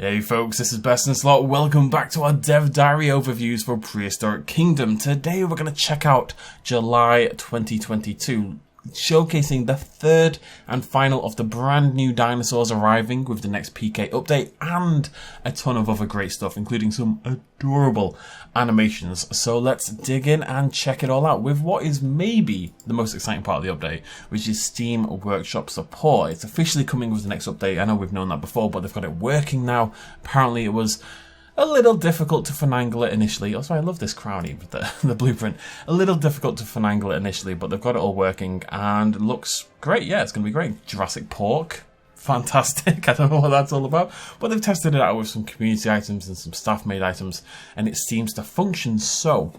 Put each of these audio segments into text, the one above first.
Hey folks, this is Best in Slot. Welcome back to our Dev Diary overviews for Prehistoric Kingdom. Today we're going to check out July 2022, showcasing the third and final of the brand new dinosaurs arriving with the next PK update and a ton of other great stuff, including some adorable animations. So let's dig in and check it all out with what is maybe the most exciting part of the update, which is Steam Workshop support. It's officially coming with the next update. I know we've known that before, but they've got it working now. Apparently it was a little difficult to finagle it initially. Also, I love this crownie with the blueprint. A little difficult to finagle it initially, but they've got it all working and it looks great. Yeah, it's going to be great. Jurassic Park. Fantastic. I don't know what that's all about, but they've tested it out with some community items and some staff-made items, and it seems to function. So,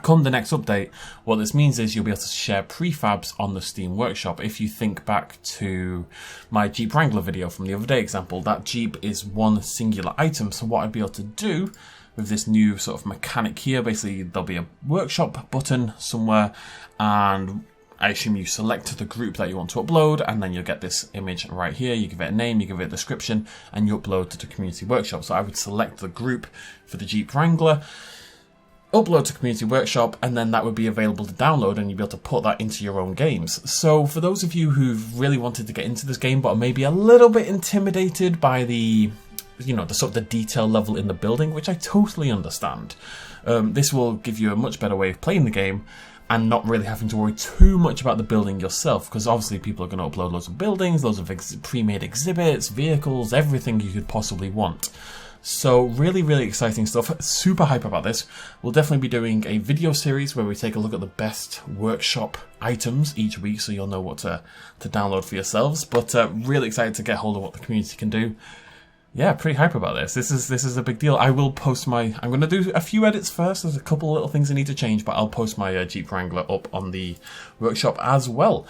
come the next update, what this means is you'll be able to share prefabs on the Steam Workshop. If you think back to my Jeep Wrangler video from the other day example, that Jeep is one singular item. So what I'd be able to do with this new sort of mechanic here, basically there'll be a workshop button somewhere, and I assume you select the group that you want to upload, and then you'll get this image right here. You give it a name, you give it a description, and you upload to the community workshop. So I would select the group for the Jeep Wrangler, upload to Community Workshop, and then that would be available to download, and you'd be able to put that into your own games. So for those of you who've really wanted to get into this game but are maybe a little bit intimidated by the sort of the detail level in the building, which I totally understand, this will give you a much better way of playing the game and not really having to worry too much about the building yourself, because obviously people are going to upload loads of buildings, loads of pre-made exhibits, vehicles, everything you could possibly want. So really, really exciting stuff. Super hype about this. We'll definitely be doing a video series where we take a look at the best workshop items each week, so you'll know what to download for yourselves. But really excited to get hold of what the community can do. Yeah, pretty hype about this. This is a big deal. I will post I'm going to do a few edits first. There's a couple of little things I need to change, but I'll post my Jeep Wrangler up on the workshop as well.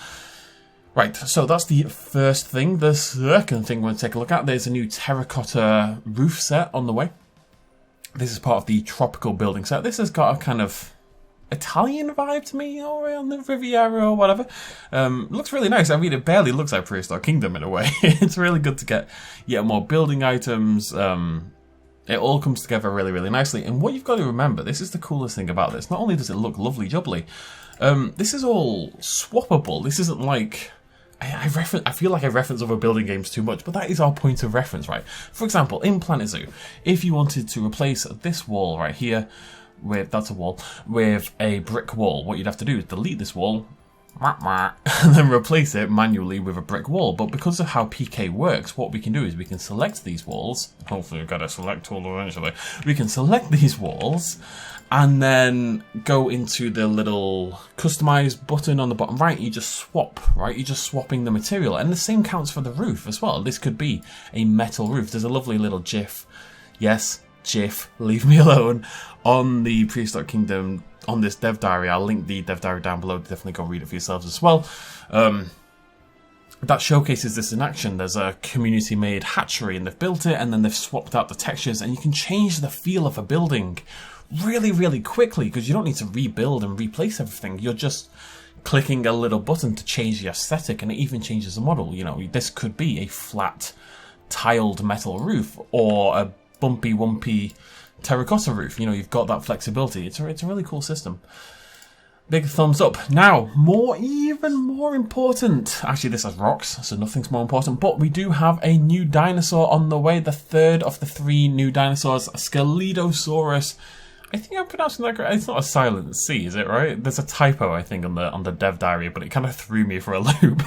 Right, so that's the first thing. The second thing we're going to take a look at, there's a new terracotta roof set on the way. This is part of the tropical building set. This has got a kind of Italian vibe to me, or on the Riviera or whatever. Looks really nice. I mean, it barely looks like Prehistoric Kingdom in a way. It's really good to get yet more building items. It all comes together really, really nicely. And what you've got to remember, this is the coolest thing about this. Not only does it look lovely jubbly, this is all swappable. This isn't like... I feel like I reference other building games too much, but that is our point of reference, right? For example, in Planet Zoo, if you wanted to replace this wall right here that's a wall, with a brick wall, what you'd have to do is delete this wall, and then replace it manually with a brick wall. But because of how PK works, what we can do is we can select these walls. Hopefully we've got a select tool eventually. We can select these walls and then go into the little customize button on the bottom right. You just swap, right? You're just swapping the material. And the same counts for the roof as well. This could be a metal roof. There's a lovely little GIF. Yes, GIF, leave me alone. On the Prehistoric Kingdom, on this dev diary, I'll link the dev diary down below. Definitely go read it for yourselves as well. That showcases this in action. There's a community-made hatchery, and they've built it, and then they've swapped out the textures, and you can change the feel of a building really, really quickly, because you don't need to rebuild and replace everything. You're just clicking a little button to change the aesthetic, and it even changes the model. You know, this could be a flat, tiled metal roof, or a bumpy, wumpy terracotta roof. You know, you've got that flexibility. It's a really cool system. Big thumbs up. Now, even more important. Actually, this has rocks, so nothing's more important. But we do have a new dinosaur on the way. The third of the 3 new dinosaurs, Scelidosaurus. I think I'm pronouncing that correct. It's not a silent C, is it, right? There's a typo, I think, on the dev diary, but it kind of threw me for a loop.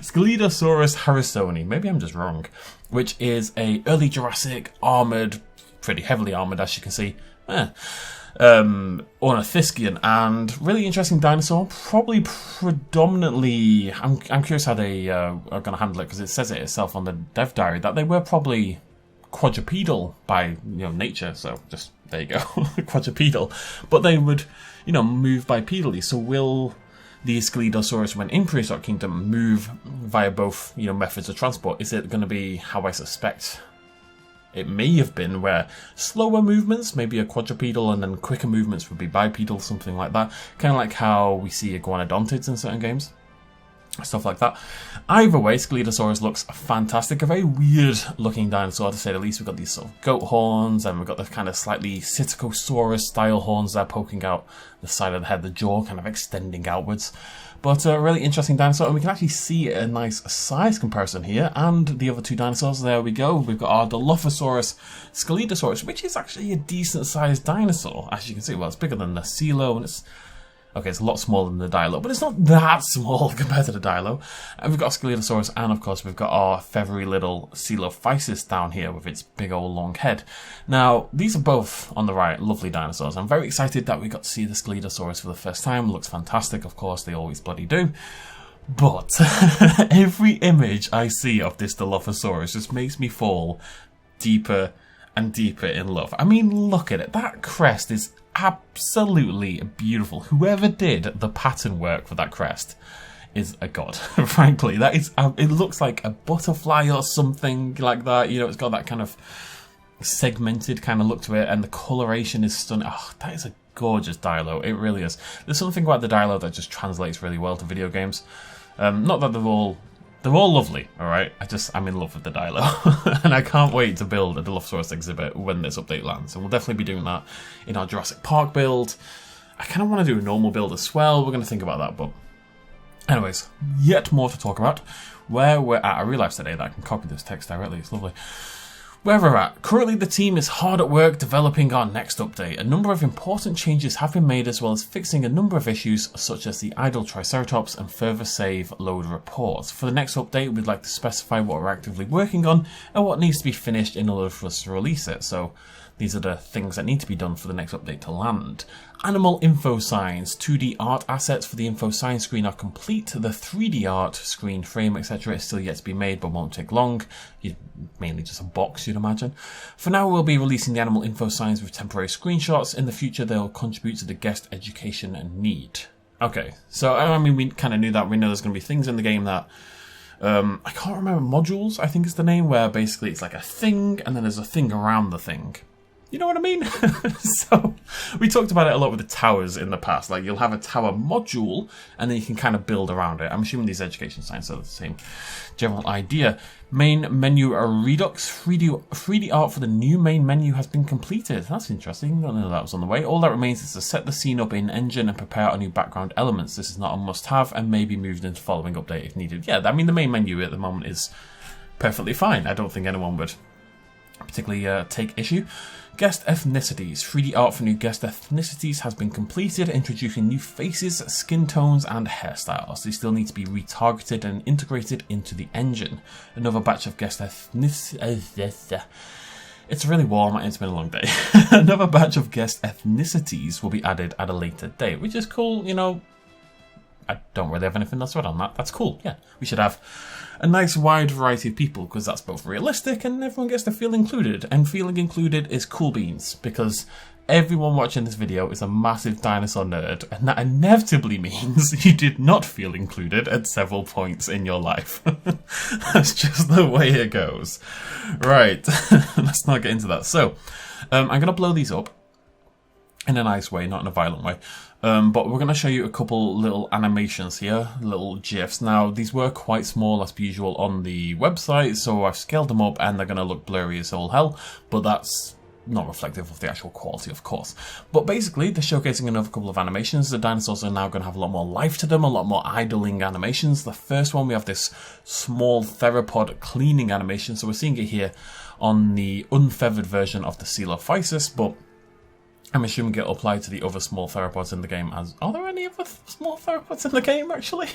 Scelidosaurus harrisoni. Maybe I'm just wrong. Which is a early Jurassic armoured, pretty heavily armoured, as you can see. Ornithischian, and really interesting dinosaur. Probably predominantly, I'm curious how they are going to handle it, because it says it itself on the dev diary that they were probably quadrupedal by nature. So just there you go, quadrupedal. But they would move bipedally. So will the Scelidosaurus, when in Prehistoric Kingdom, move via both methods of transport? Is it going to be how I suspect it may have been, where slower movements, maybe a quadrupedal, and then quicker movements would be bipedal, something like that. Kind of like how we see iguanodontids in certain games. stuff like that. Either way, Scelidosaurus looks fantastic. A very weird looking dinosaur, to say the least. We've got these sort of goat horns, and we've got the kind of slightly Psittacosaurus style horns there poking out the side of the head, the jaw kind of extending outwards. But a really interesting dinosaur, and we can actually see a nice size comparison here, and the other two dinosaurs. There we go. We've got our Dilophosaurus Scelidosaurus, which is actually a decent sized dinosaur, as you can see. Well, it's bigger than the Celo, and it's a lot smaller than the Dilo, but it's not that small compared to the Dilo. And we've got Scelidosaurus, and of course we've got our feathery little Coelophysis down here with its big old long head. Now, these are both, on the right, lovely dinosaurs. I'm very excited that we got to see the Scelidosaurus for the first time. It looks fantastic, of course, they always bloody do. But every image I see of this Dilophosaurus just makes me fall deeper and deeper in love. I mean, look at it. That crest is absolutely beautiful. Whoever did the pattern work for that crest is a god. Frankly, that is. It looks like a butterfly or something like that. You know, it's got that kind of segmented kind of look to it, and the coloration is stunning. Oh, that is a gorgeous Dilo. It really is. There's something about the Dilo that just translates really well to video games. Not that they're all lovely, alright? I'm in love with the Dilo. And I can't wait to build a Dilophosaurus exhibit when this update lands. And we'll definitely be doing that in our Jurassic Park build. I kind of want to do a normal build as well. We're going to think about that, but anyways, yet more to talk about. Where we're at. I realised today that I can copy this text directly. It's lovely. Where we're at. Currently the team is hard at work developing our next update. A number of important changes have been made, as well as fixing a number of issues such as the idle Triceratops and further save load reports. For the next update, we'd like to specify what we're actively working on and what needs to be finished in order for us to release it. So these are the things that need to be done for the next update to land. Animal info signs. 2D art assets for the info sign screen are complete. The 3D art, screen, frame, etc. is still yet to be made, but won't take long. Mainly just a box, you'd imagine. For now, we'll be releasing the animal info signs with temporary screenshots. In the future, they'll contribute to the guest education and need. Okay, so I mean, we kind of knew that. We know there's going to be things in the game that I can't remember, modules, I think is the name, where basically it's like a thing, and then there's a thing around the thing. You know what I mean? So, we talked about it a lot with the towers in the past. Like, you'll have a tower module, and then you can kind of build around it. I'm assuming these education signs are the same general idea. Main menu Redux. 3D art for the new main menu has been completed. That's interesting. I don't know that was on the way. All that remains is to set the scene up in engine and prepare our new background elements. This is not a must-have, and may be moved into following update if needed. Yeah, I mean, the main menu at the moment is perfectly fine. I don't think anyone would particularly take issue. Guest ethnicities. 3D art for new guest ethnicities has been completed, introducing new faces, skin tones, and hairstyles. They still need to be retargeted and integrated into the engine. Another batch of guest ethnicities. It's really warm and it's been a long day. Another batch of guest ethnicities will be added at a later date, which is cool, you know. I don't really have anything else to add on that. That's cool, yeah. We should have a nice wide variety of people, because that's both realistic and everyone gets to feel included. And feeling included is cool beans, because everyone watching this video is a massive dinosaur nerd, and that inevitably means you did not feel included at several points in your life. That's just the way it goes. Right, let's not get into that. So, I'm going to blow these up in a nice way, not in a violent way. But we're going to show you a couple little animations here, little GIFs. Now, these were quite small as per usual on the website, so I've scaled them up and they're going to look blurry as all hell, but that's not reflective of the actual quality, of course. But basically, they're showcasing another couple of animations. The dinosaurs are now going to have a lot more life to them, a lot more idling animations. The first one, we have this small theropod cleaning animation, so we're seeing it here on the unfeathered version of the Coelophysis, but I'm assuming it'll apply to the other small theropods in the game as... Are there any other small theropods in the game, actually?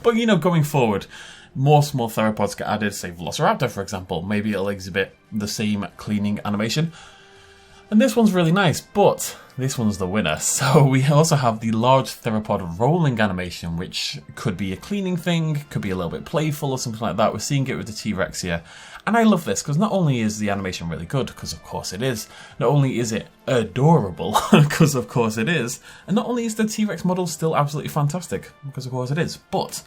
But, you know, going forward, more small theropods get added, say Velociraptor, for example. Maybe it'll exhibit the same cleaning animation. And this one's really nice, but this one's the winner. So we also have the large theropod rolling animation, which could be a cleaning thing, could be a little bit playful or something like that. We're seeing it with the T-Rex here. And I love this, because not only is the animation really good, because of course it is, not only is it adorable, because of course it is, and not only is the T-Rex model still absolutely fantastic, because of course it is, but,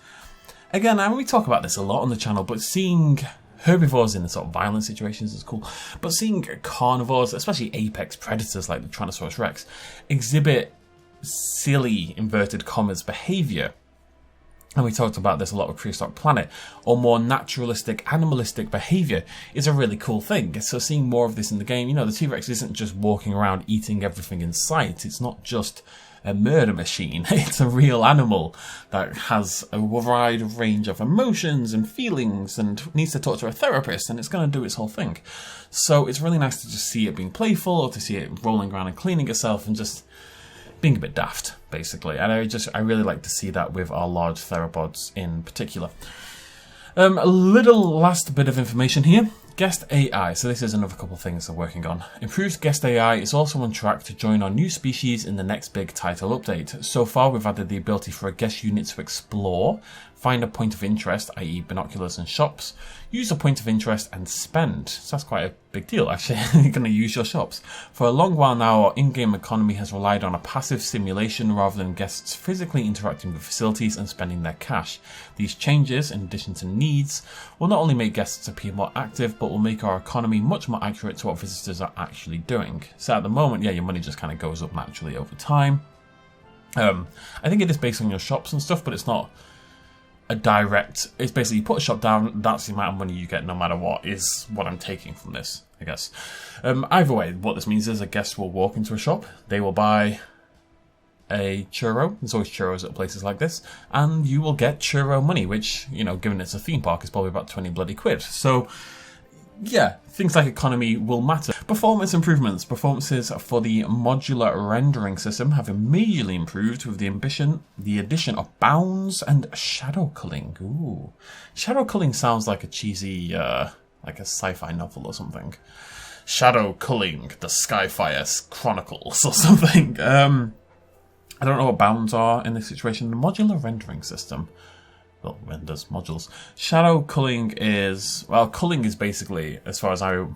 again, and we talk about this a lot on the channel, but seeing herbivores in the sort of violent situations is cool, but seeing carnivores, especially apex predators like the Tyrannosaurus Rex, exhibit silly, inverted commas, behaviour and we talked about this a lot with Prehistoric Planet, or more naturalistic, animalistic behaviour is a really cool thing. So seeing more of this in the game, you know, the T-Rex isn't just walking around eating everything in sight. It's not just a murder machine. It's a real animal that has a wide range of emotions and feelings and needs to talk to a therapist, and it's going to do its whole thing. So it's really nice to just see it being playful, or to see it rolling around and cleaning itself and just being a bit daft, basically. And I really like to see that with our large theropods in particular. A little last bit of information here. Guest AI. So this is another couple of things they're working on. Improved Guest AI is also on track to join our new species in the next big title update. So far, we've added the ability for a guest unit to explore, find a point of interest, i.e. binoculars and shops, use a point of interest and spend. So that's quite a big deal, actually. You're going to use your shops. For a long while now, our in-game economy has relied on a passive simulation rather than guests physically interacting with facilities and spending their cash. These changes, in addition to needs, will not only make guests appear more active, but will make our economy much more accurate to what visitors are actually doing. So at the moment, yeah, your money just kind of goes up naturally over time. I think it is based on your shops and stuff, but it's not a direct, it's basically you put a shop down, that's the amount of money you get no matter what, is what I'm taking from this, I guess. Either way, what this means is a guest will walk into a shop, they will buy a churro, there's always churros at places like this, and you will get churro money, which, you know, given it's a theme park, is probably about 20 bloody quid. So yeah, things like economy will matter. Performance improvements. Performances for the modular rendering system have immediately improved with the addition of bounds and shadow culling. Ooh. Shadow culling sounds like a cheesy, like a sci-fi novel or something. Shadow culling, the Skyfire Chronicles or something. I don't know what bounds are in this situation. The modular rendering system. Well, renders modules. Shadow culling is, well, culling is basically, as far as I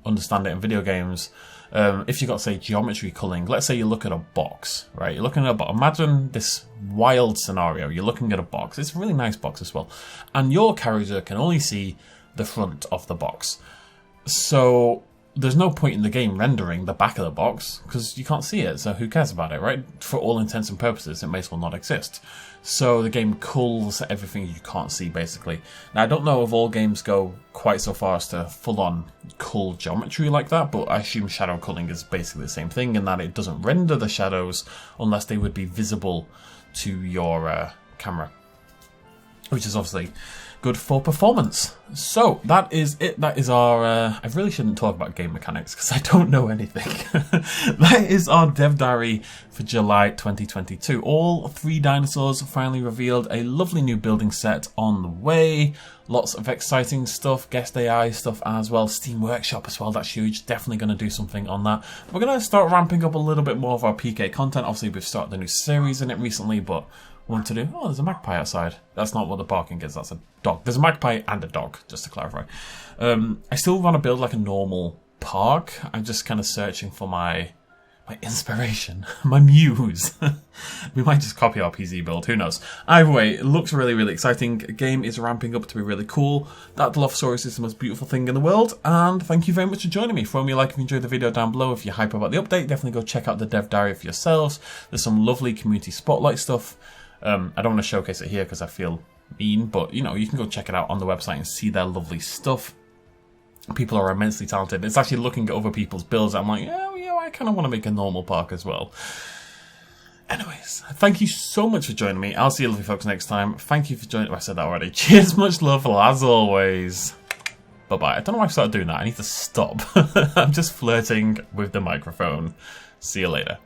understand it in video games, if you got, say, geometry culling, let's say you look at a box, right? You're looking at a box. Imagine this wild scenario. You're looking at a box. It's a really nice box as well. And your character can only see the front of the box. So there's no point in the game rendering the back of the box because you can't see it, so who cares about it, right? For all intents and purposes, it may as well not exist. So the game culls everything you can't see, basically. Now, I don't know if all games go quite so far as to full-on cull geometry like that, but I assume shadow culling is basically the same thing in that it doesn't render the shadows unless they would be visible to your camera, which is obviously good for performance. So that is it. That is our I really shouldn't talk about game mechanics because I don't know anything. That is our dev diary for July 2022. All 3 dinosaurs finally revealed. A lovely new building set on the way. Lots of exciting stuff, guest AI stuff as well, Steam Workshop as well, that's huge. Definitely going to do something on that. We're going to start ramping up a little bit more of our PK content. Obviously we've started the new series in it recently, but want to do, oh, there's a magpie outside. That's not what the barking is, that's a dog. There's a magpie and a dog, just to clarify. I still want to build like a normal park. I'm just kind of searching for my inspiration, my muse. We might just copy our PZ build, who knows. Either way, it looks really, really exciting. The game is ramping up to be really cool. That Dilophosaurus is the most beautiful thing in the world, and thank you very much for joining me. Throw me a like if you enjoyed the video down below. If you're hype about the update, definitely go check out the dev diary for yourselves. There's some lovely community spotlight stuff. I don't want to showcase it here because I feel mean, but you know, you can go check it out on the website and see their lovely stuff. People are immensely talented. It's actually looking at other people's builds. I'm like, yeah, I kind of want to make a normal park as well. Anyways, thank you so much for joining me. I'll see you lovely folks next time. Thank you for joining. I said that already. Cheers, much love, as always. Bye-bye. I don't know why I started doing that. I need to stop. I'm just flirting with the microphone. See you later.